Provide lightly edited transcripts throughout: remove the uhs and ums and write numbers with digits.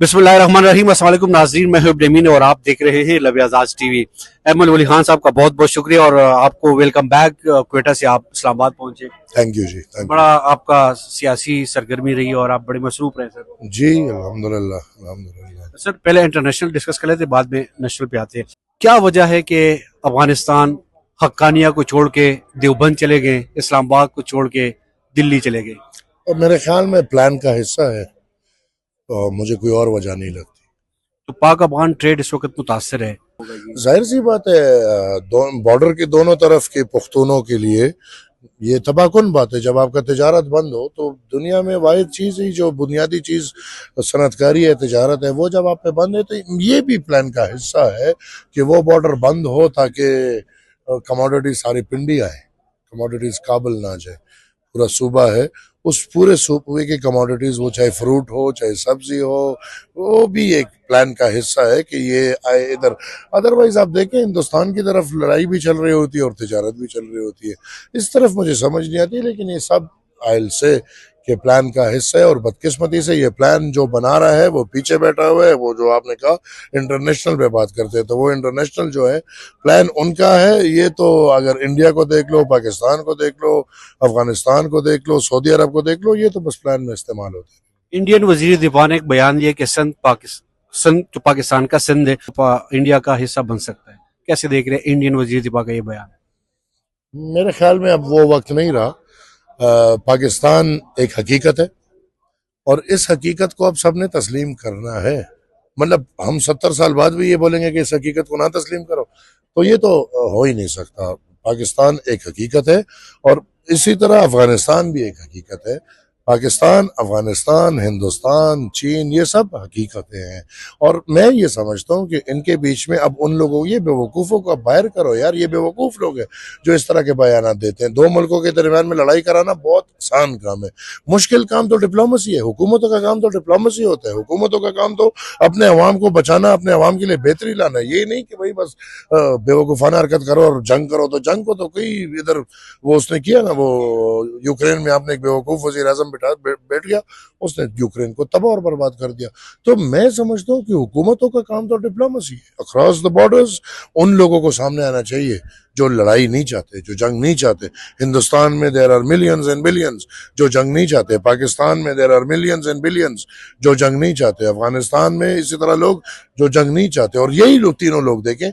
बिस्मिल्लाहिर्रहमानिर्रहीम। अस्सलाम वालेकुम नाज़रीन, मैं हूं इब्राहिम और आप देख रहे हैं लब आज़ाद टीवी। अहमद वली खान साहब का बहुत बहुत शुक्रिया और आपको वेलकम बैक। क्वेटा से आप इस्लामाबाद पहुंचे। थैंक यू जी, थैंक बड़ा आपका सियासी सरगर्मी रही और आप बड़े मसरूफ रहे सर। यू जी। अल्हम्दुलिल्लाह अल्हम्दुलिल्लाह। सर पहले इंटरनेशनल डिस्कस कर लेते, बाद में नेशनल पे आते हैं। क्या वजह है कि अफगानिस्तान हक्कानिया को छोड़ के देवबंद चले गए, इस्लामाबाद को छोड़ के दिल्ली चले गए? और मेरे ख्याल में प्लान का हिस्सा है, तो मुझे कोई और वजह नहीं लगती। तो पाक अफगान ट्रेड इस वक्त मुतासर है। जाहिर सी बात है, बॉर्डर के दोनों तरफ के पुख्तूनों के लिए ये तबाहकुन बात है। जब आपका तिजारत बंद हो तो दुनिया में वाहिद चीज़ ही जो बुनियादी चीज़ सनतकारी है, तिजारत है, वो जब आप पे बंद है तो ये भी प्लान का हिस्सा है कि वो बॉर्डर बंद हो ताकि कमोडिटी सारी पिंडी आए, कमोडिटीज़ काबुल ना जाए। पूरा सूबा है, उस पूरे सूबे की कमोडिटीज़, वो चाहे फ्रूट हो चाहे सब्जी हो, वो भी एक प्लान का हिस्सा है कि ये आए इधर। अदरवाइज आप देखें हिंदुस्तान की तरफ लड़ाई भी चल रही होती है और तिजारत भी चल रही होती है। इस तरफ मुझे समझ नहीं आती, लेकिन ये सब आयल से के प्लान का हिस्सा है। और बदकिस्मती से ये प्लान जो बना रहा है वो पीछे बैठा हुआ है। वो जो आपने कहा इंटरनेशनल पे बात करते हैं, तो वो इंटरनेशनल जो है प्लान उनका है। ये तो अगर इंडिया को देख लो, पाकिस्तान को देख लो, अफगानिस्तान को देख लो, सऊदी अरब को देख लो, ये तो बस प्लान में इस्तेमाल होते हैं। इंडियन वजीर दिफा ने एक बयान दिया कि सिंध जो पाकिस्तान का सिंध है इंडिया का हिस्सा बन सकता है। कैसे देख रहे हैं इंडियन वजीर दिफा का ये बयान? मेरे ख्याल में अब वो वक्त नहीं रहा। पाकिस्तान एक हकीकत है और इस हकीकत को अब सबने तस्लीम करना है। मतलब हम 70 साल बाद भी ये बोलेंगे कि इस हकीकत को ना तस्लीम करो, तो ये तो हो ही नहीं सकता। पाकिस्तान एक हकीकत है और इसी तरह अफगानिस्तान भी एक हकीकत है। पाकिस्तान, अफगानिस्तान, हिंदुस्तान, चीन, ये सब हकीकतें हैं। और मैं ये समझता हूँ कि इनके बीच में अब उन लोगों, ये बेवकूफ़ों को बाहर करो यार। ये बेवकूफ़ लोग हैं जो इस तरह के बयान देते हैं। दो मुल्कों के दरमियान में लड़ाई कराना बहुत आसान काम है। मुश्किल काम तो डिप्लोमेसी है। हुकूमतों का काम तो डिप्लोमेसी होता है। हुकूमतों का काम तो अपने अवाम को बचाना, अपने अवाम के लिए बेहतरी लाना है। ये नहीं कि भाई बस बेवकूफ़ाना हरकत करो और जंग करो। तो जंग को तो कोई इधर वो उसने किया ना, वो यूक्रेन में आपने एक बेवकूफ़ वज़ीर आज़म बैठ गया, उसने यूक्रेन को तबाह और बर्बाद कर दिया। तो मैं समझता हूँ कि हुकूमतों का काम तो डिप्लोमेसी है। अक्रॉस द बॉर्डर्स उन लोगों को सामने आना चाहिए जो लड़ाई नहीं चाहते, जो जंग नहीं चाहते। हिंदुस्तान में there are millions and billions जो जंग नहीं चाहते। पाकिस्तान में there are millions and billions जो जंग नहीं चाहते। अफगानिस्तान में इसी तरह लोग जो जंग नहीं चाहते। और यही लोग तीनों लोग देखें,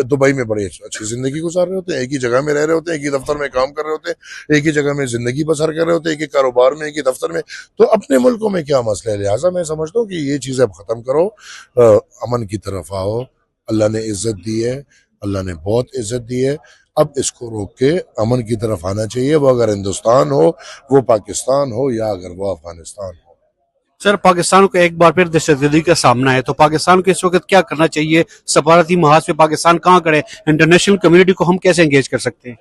दुबई में बड़ी अच्छी जिंदगी गुजार रहे होते हैं, एक ही जगह में रह रहे होते हैं, एक ही दफ्तर में काम कर रहे होते हैं, एक ही जगह में जिंदगी बसर कर रहे होते हैं, एक ही कारोबार में, एक ही दफ्तर में। तो अपने मुल्कों में क्या मसला है? लिहाजा मैं समझता हूँ कि ये चीज़ें अब ख़त्म करो, अमन की तरफ आओ। अल्लाह ने इज्जत दी है, अल्लाह ने बहुत इज्जत दी है। अब इसको रोक के अमन की तरफ आना चाहिए। वो अगर हिंदुस्तान हो, वो पाकिस्तान हो, या अगर वो अफगानिस्तान हो। सर पाकिस्तान को एक बार फिर दहशतगर्दी का सामना है, तो पाकिस्तान को इस वक्त क्या करना चाहिए? सफारती महाज पे पाकिस्तान कहाँ करे? इंटरनेशनल कम्युनिटी को हम कैसे एंगेज कर सकते हैं?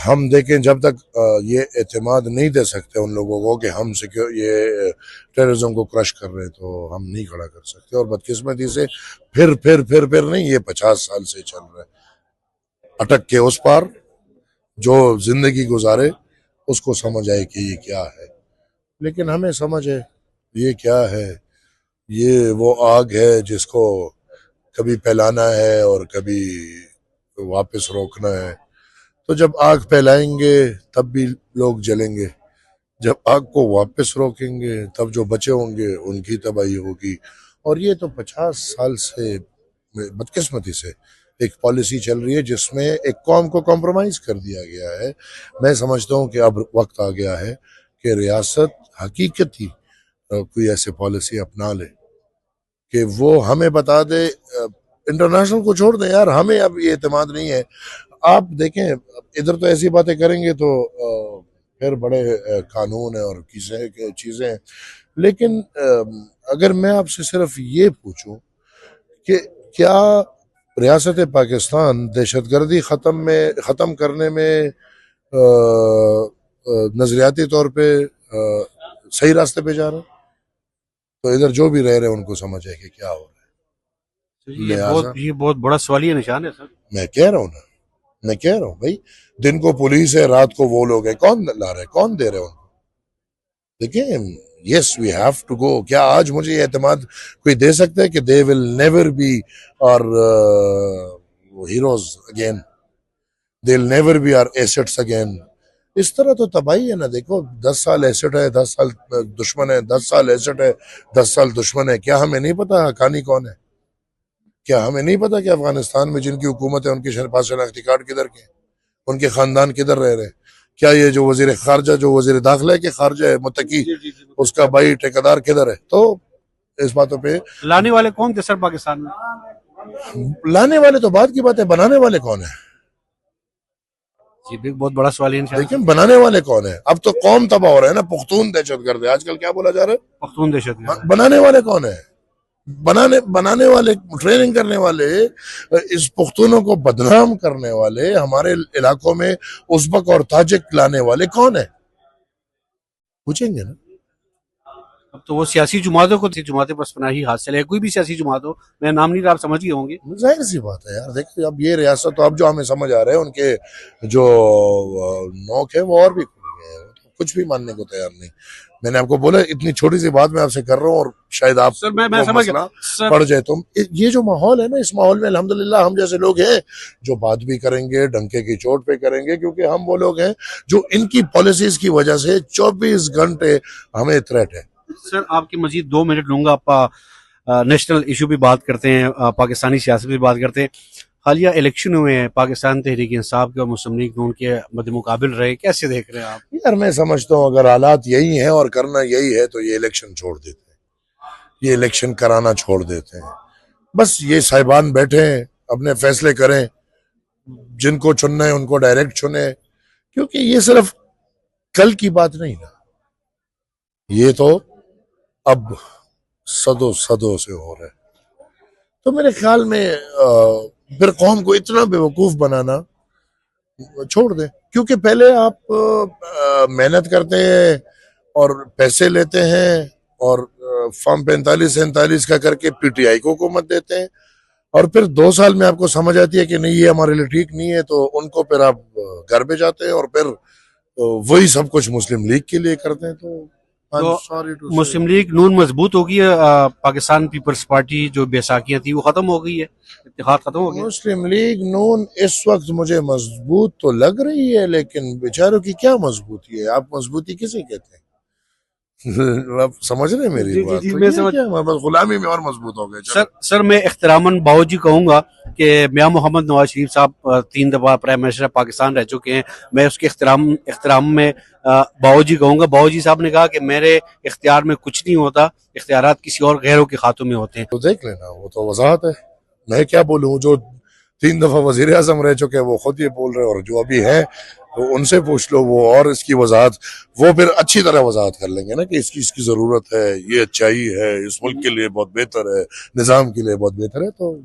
हम देखें, जब तक ये एतमाद नहीं दे सकते उन लोगों को कि हम ये टेररिज्म को क्रश कर रहे हैं, तो हम नहीं खड़ा कर सकते। और बदकिस्मती से फिर नहीं, ये 50 साल से चल रहा है। अटक के उस पार जो जिंदगी गुजारे उसको समझ आए कि ये क्या है, लेकिन हमें समझ है ये क्या है। ये वो आग है जिसको कभी फैलाना है और कभी वापस रोकना है। तो जब आग फैलाएंगे तब भी लोग जलेंगे, जब आग को वापस रोकेंगे तब जो बचे होंगे उनकी तबाही होगी। और ये तो 50 साल से बदकिस्मती से एक पॉलिसी चल रही है जिसमें एक कौम को कॉम्प्रोमाइज कर दिया गया है। मैं समझता हूँ कि अब वक्त आ गया है कि रियासत हकीकती कोई ऐसे पॉलिसी अपना ले कि वो हमें बता दे। इंटरनेशनल को छोड़ दें यार, हमें अब ये एतमाद नहीं है। आप देखें इधर तो ऐसी बातें करेंगे तो फिर बड़े कानून है और चीज़ें हैं। लेकिन अगर मैं आपसे सिर्फ ये पूछूं कि क्या रियासत पाकिस्तान दहशतगर्दी ख़त्म करने में नज़रियाती तौर पे सही रास्ते पे जा रहा है, तो इधर जो भी रह रहे हैं उनको समझ है कि क्या हो रहा है। लिहाजा ये बहुत बड़ा सवालिया निशान है सर। मैं कह रहा हूँ भाई, दिन को पुलिस है, रात को वो लोग हैं। कौन ला रहे, कौन दे रहे हैं उनको? देखिए یس وی ہیو ٹو گو. کیا آج مجھے یہ اعتماد کوئی دے سکتا ہے کہ they will never be our heroes again, they will never be our assets again. اس طرح تو تباہی ہے نا. دیکھو 10 سال ایسٹ ہے, 10 سال دشمن ہے, 10 سال ایسٹ ہے, 10 سال دشمن ہے. کیا ہمیں نہیں پتا حقانی کون ہے؟ کیا ہمیں نہیں پتا کہ افغانستان میں جن کی حکومت ہے ان کے پاس شناختی کارڈ کدھر کے ہیں, ان کے خاندان کدھر رہ رہے ہیں؟ کیا یہ جو وزیر خارجہ, جو وزیر داخلہ کے خارجہ ہے متقی, اس کا بھائی ٹھیکیدار کدھر ہے؟ تو اس باتوں پہ لانے والے کون تھے سر پاکستان میں؟ لانے والے تو بات کی بات ہے, بنانے والے کون ہیں؟ جی بھی بہت بڑا سوال ہے انشاءاللہ. لیکن بنانے والے کون ہیں؟ اب تو قوم تباہ ہو رہا ہے نا. پختون دہشت گرد ہے آج کل, کیا بولا جا رہا ہے؟ پختون دہشت گرد. بنانے والے کون ہیں؟ بنانے والے, ٹریننگ کرنے والے, اس پختونوں کو بدنام کرنے والے, ہمارے علاقوں میں ازبک اور تاجک لانے والے کون ہیں؟ پوچھیں گے نا. اب تو وہ سیاسی جماعتوں کو تھی, جماعت پس پناہی حاصل ہے, کوئی بھی سیاسی جماعت ہو, میں نام نہیں رہا, آپ سمجھ گئے ہوں گے. ظاہر سی بات ہے یار. دیکھیں اب یہ ریاست تو اب جو ہمیں سمجھ آ رہے ہیں ان کے جو نوک ہے وہ اور بھی کھل گئے ہیں, کچھ بھی ماننے کو تیار نہیں. میں نے آپ کو بولا اتنی چھوٹی سی بات میں آپ سے کر رہا ہوں اور شاید آپ سر میں سمجھ گیا سر. پڑ جائے. تم یہ جو ماحول ہے نا, اس ماحول میں الحمدللہ ہم جیسے لوگ ہیں جو بات بھی کریں گے ڈنکے کی چوٹ پہ کریں گے, کیونکہ ہم وہ لوگ ہیں جو ان کی پالیسیز کی وجہ سے 24 گھنٹے ہمیں تھریٹ ہے. سر آپ کی مزید 2 منٹ لوں گا. آپ نیشنل ایشو بھی بات کرتے ہیں, پاکستانی سیاست بھی بات کرتے ہیں. حالیہ الیکشن ہوئے ہیں, پاکستان تحریک انصاف کے اور مسلم لیگ نون کے مد مقابل رہے, کیسے دیکھ رہے ہیں آپ؟ یار میں سمجھتا ہوں اگر حالات یہی ہیں اور کرنا یہی ہے تو یہ الیکشن چھوڑ دیتے ہیں, یہ الیکشن کرانا چھوڑ دیتے ہیں. بس یہ صاحبان بیٹھے ہیں, اپنے فیصلے کریں, جن کو چننا ہے ان کو ڈائریکٹ چنیں, کیونکہ یہ صرف کل کی بات نہیں نا, یہ تو اب صدوں سے ہو رہا ہے. تو میرے خیال میں پھر قوم کو اتنا بے وقوف بنانا چھوڑ دیں, کیونکہ پہلے آپ محنت کرتے ہیں اور پیسے لیتے ہیں اور فارم 45-47 کا کر کے پی ٹی آئی کو حکومت دیتے ہیں, اور پھر 2 سال میں آپ کو سمجھ آتی ہے کہ نہیں یہ ہمارے لیے ٹھیک نہیں ہے, تو ان کو پھر آپ گھر پہ جاتے ہیں اور پھر وہی سب کچھ مسلم لیگ کے لیے کرتے ہیں. تو مسلم لیگ نون مضبوط ہو گئی ہے, پاکستان پیپلز پارٹی جو بیساکیاں تھی وہ ختم ہو گئی ہے, اتحاد ختم ہو گیا. مسلم لیگ نون اس وقت مجھے مضبوط تو لگ رہی ہے, لیکن بیچاروں کی کیا مضبوطی ہے؟ آپ مضبوطی کسے کہتے ہیں؟ آپ سمجھ رہے ہیں میری بات؟ جی میں سمجھ. بس غلامی میں اور مضبوط ہو گئے. سر میں احتراماً باؤ جی کہوں گا کہ میاں محمد نواز شریف صاحب 3 دفعہ پرائم منسٹر پاکستان رہ چکے ہیں, میں اس کے احترام میں باؤ جی کہوں گا. باؤ جی صاحب نے کہا کہ میرے اختیار میں کچھ نہیں ہوتا, اختیارات کسی اور غیروں کے ہاتھوں میں ہوتے ہیں. تو دیکھ لینا, وہ تو وضاحت ہے, میں کیا بولوں, جو 3 دفعہ وزیر اعظم رہ چکے وہ خود یہ بول رہے, اور جو ابھی ہیں تو ان سے پوچھ لو, وہ اور اس کی وضاحت وہ پھر اچھی طرح وضاحت کر لیں گے نا کہ اس کی ضرورت ہے, یہ اچھائی ہے, اس ملک کے لیے بہت بہتر ہے, نظام کے لیے بہت بہتر ہے. تو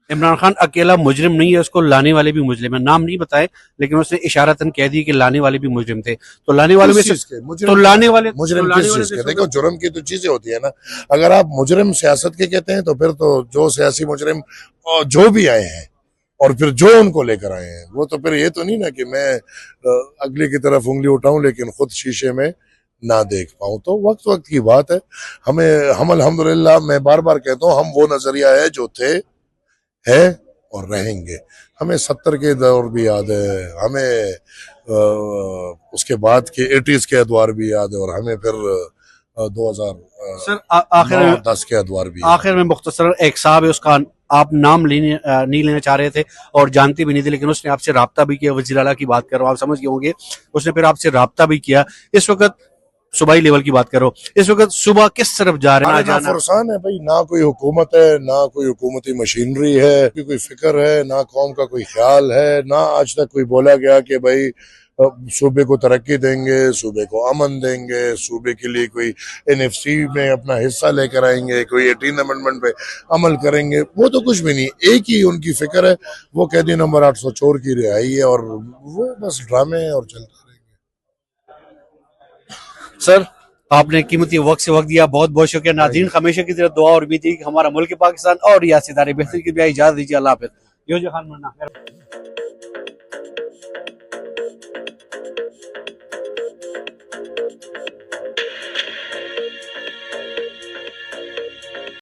عمران خان اکیلا مجرم نہیں ہے, اس کو لانے والے بھی مجرم ہیں, نام نہیں بتائے لیکن اس نے اشارتاً کہہ دی کہ لانے والے بھی مجرم تھے. تو لانے والے میں تو لانے والے مجرم کس چیز کے؟ دیکھو جرم کی تو چیزیں ہوتی ہے نا. اگر آپ مجرم سیاست کے کہتے ہیں تو پھر تو جو سیاسی مجرم جو بھی آئے ہیں اور پھر جو ان کو لے کر آئے ہیں, وہ تو پھر یہ تو نہیں نا کہ میں اگلے کی طرف انگلی اٹھاؤں لیکن خود شیشے میں نہ دیکھ پاؤں. تو وقت کی بات ہے. ہم الحمدللہ, میں بار بار کہتا ہوں, ہم وہ نظریہ ہے جو تھے, ہے اور رہیں گے. ہمیں 70 کے دور بھی یاد ہے, ہمیں اس کے بعد کے 80s کے ادوار بھی یاد ہے, اور ہمیں پھر 2010 کے ادوار بھی. آخر میں مختصر ایک صاحب ہے, اس کا آپ نام نہیں لینا چاہ رہے تھے اور جانتے بھی نہیں تھے, لیکن اس نے آپ سے رابطہ بھی کیا, وزیر اعلیٰ کی بات کر رہا ہوں, آپ سمجھ گئے ہوں گے, اس نے پھر آپ سے رابطہ بھی کیا. اس وقت صوبائی لیول کی بات کرو, اس وقت صبح کس طرف جا رہے ہیں؟ فرسان ہے بھائی, نہ کوئی حکومت ہے, نہ کوئی حکومتی مشینری ہے, کوئی فکر ہے, نہ قوم کا کوئی خیال ہے, نہ آج تک کوئی بولا گیا کہ بھائی صوبے کو ترقی دیں گے, صوبے کو امن دیں گے, صوبے کے لیے کوئی NFC میں اپنا حصہ لے کر آئیں گے, کوئی 18 امنڈمنٹ پہ عمل کریں گے. وہ تو کچھ بھی نہیں. ایک ہی ان کی فکر ہے, وہ قیدی نمبر 800 چور کی رہائی ہے, اور وہ بس ڈرامے اور چلتا رہے گے. سر آپ نے قیمتی وقت سے وقت دیا, بہت بہت شکریہ. ناظرین ہمیشہ کی طرح دعا اور امید ہے کہ ہمارا ملک پاکستان اور ریاست بہتری کی بھی اجازت دیجیے. اللہ حافظ.